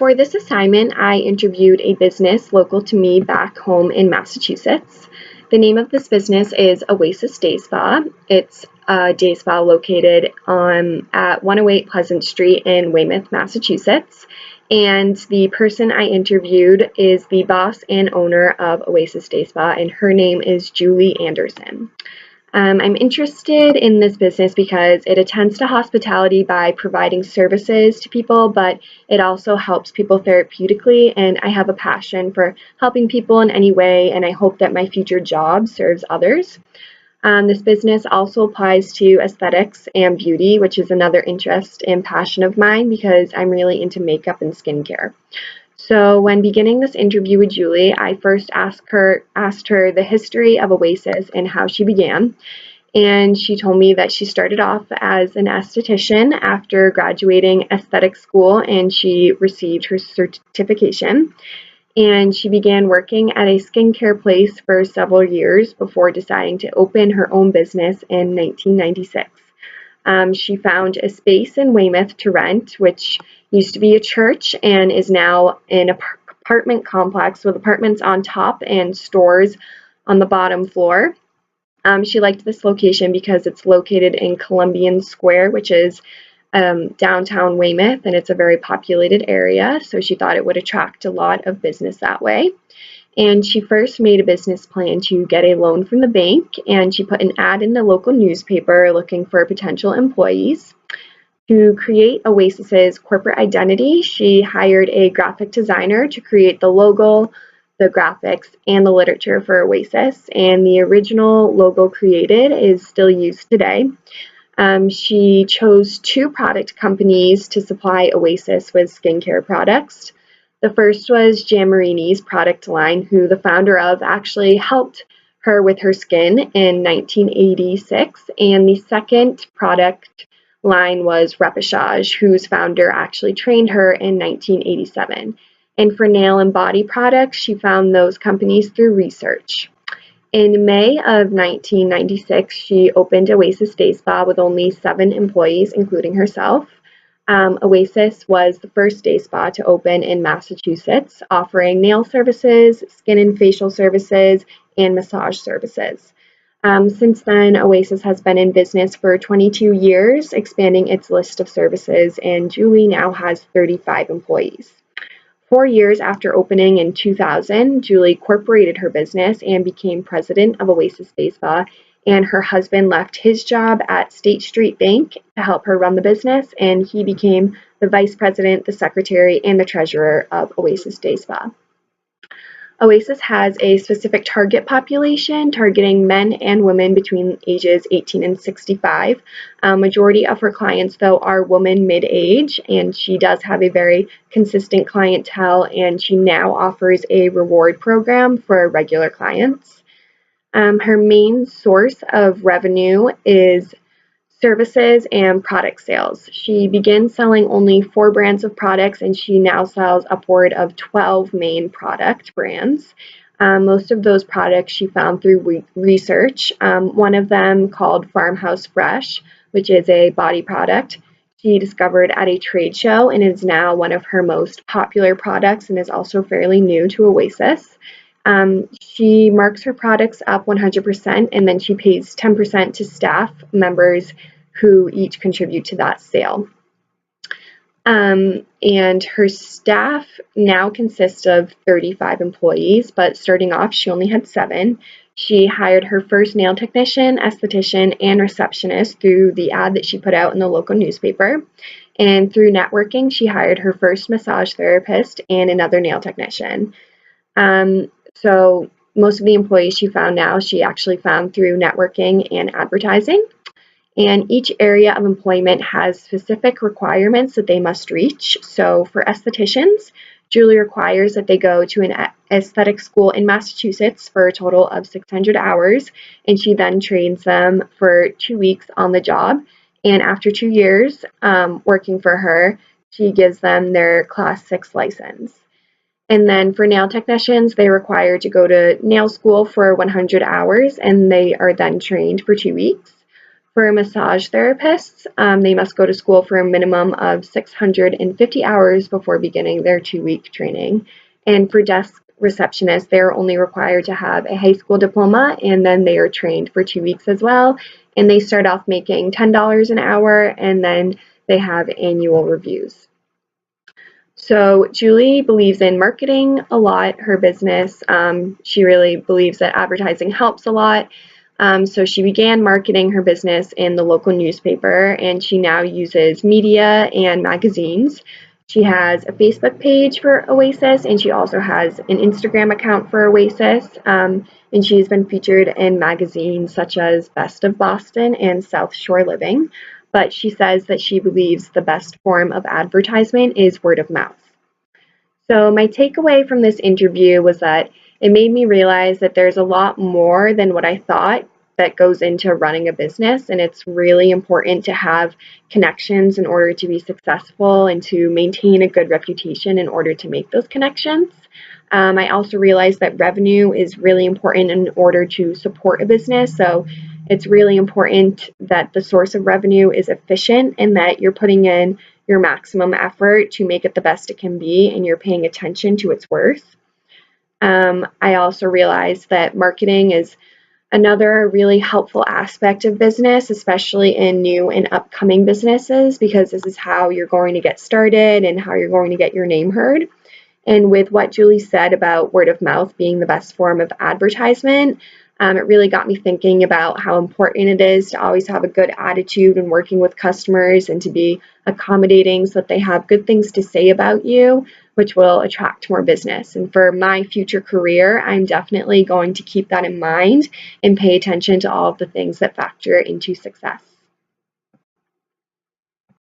for this assignment, I interviewed a business local to me back home in Massachusetts. The name of this business is Oasis Day Spa. It's a day spa located at 108 Pleasant Street in Weymouth, Massachusetts. And the person I interviewed is the boss and owner of Oasis Day Spa, and her name is Julie Anderson. I'm interested in this business because it attends to hospitality by providing services to people, but it also helps people therapeutically, and I have a passion for helping people in any way, and I hope that my future job serves others. This business also applies to aesthetics and beauty, which is another interest and passion of mine because I'm really into makeup and skincare. So when beginning this interview with Julie, I first asked her the history of Oasis and how she began. And she told me that she started off as an esthetician after graduating aesthetic school, and she received her certification. And she began working at a skincare place for several years before deciding to open her own business in 1996. She found a space in Weymouth to rent, which used to be a church and is now an apartment complex with apartments on top and stores on the bottom floor. She liked this location because it's located in Columbian Square, which is downtown Weymouth, and it's a very populated area, so she thought it would attract a lot of business that way. And she first made a business plan to get a loan from the bank, and she put an ad in the local newspaper looking for potential employees. To create Oasis's corporate identity, she hired a graphic designer to create the logo, the graphics, and the literature for Oasis, and the original logo created is still used today. She chose 2 product companies to supply Oasis with skincare products. The first was Giammarini's product line, who the founder of actually helped her with her skin in 1986, and the second product line was Repassage, whose founder actually trained her in 1987. And for nail and body products, she found those companies through research. In May of 1996, she opened Oasis Day Spa with only 7 employees, including herself. Oasis was the first day spa to open in Massachusetts, offering nail services, skin and facial services, and massage services. Since then, Oasis has been in business for 22 years, expanding its list of services, and Julie now has 35 employees. 4 years after opening in 2000, Julie incorporated her business and became president of Oasis Day Spa, and her husband left his job at State Street Bank to help her run the business, and he became the vice president, the secretary, and the treasurer of Oasis Day Spa. Oasis has a specific target population targeting men and women between ages 18 and 65. Majority of her clients, though, are women mid-age, and she does have a very consistent clientele, and she now offers a reward program for regular clients. Her main source of revenue is services and product sales. She began selling only 4 brands of products, and she now sells upward of 12 main product brands. Most of those products she found through research. One of them, called Farmhouse Fresh, which is a body product, she discovered at a trade show and is now one of her most popular products and is also fairly new to Oasis. She marks her products up 100%, and then she pays 10% to staff members who each contribute to that sale. And her staff now consists of 35 employees, but starting off, she only had 7. She hired her first nail technician, esthetician, and receptionist through the ad that she put out in the local newspaper. And through networking, she hired her first massage therapist and another nail technician. So most of the employees she found now, she actually found through networking and advertising. And each area of employment has specific requirements that they must reach. So for estheticians, Julie requires that they go to an aesthetic school in Massachusetts for a total of 600 hours, and she then trains them for 2 weeks on the job. And after 2 years working for her, she gives them their Class 6 license. And then for nail technicians, they're required to go to nail school for 100 hours, and they are then trained for 2 weeks. For massage therapists, they must go to school for a minimum of 650 hours before beginning their 2-week training. And for desk receptionists, they're only required to have a high school diploma, and then they are trained for 2 weeks as well. And they start off making $10 an hour, and then they have annual reviews. So Julie believes in marketing a lot, her business. She really believes that advertising helps a lot. So she began marketing her business in the local newspaper, and she now uses media and magazines. She has a Facebook page for Oasis, and she also has an Instagram account for Oasis. And she's been featured in magazines such as Best of Boston and South Shore Living. But she says that she believes the best form of advertisement is word of mouth. So, my takeaway from this interview was that it made me realize that there's a lot more than what I thought that goes into running a business, and it's really important to have connections in order to be successful and to maintain a good reputation in order to make those connections. I also realized that revenue is really important in order to support a business. So it's really important that the source of revenue is efficient and that you're putting in your maximum effort to make it the best it can be and you're paying attention to its worth. I also realized that marketing is another really helpful aspect of business, especially in new and upcoming businesses, because this is how you're going to get started and how you're going to get your name heard. And with what Julie said about word of mouth being the best form of advertisement, it really got me thinking about how important it is to always have a good attitude when working with customers and to be accommodating so that they have good things to say about you, which will attract more business. And for my future career, I'm definitely going to keep that in mind and pay attention to all of the things that factor into success.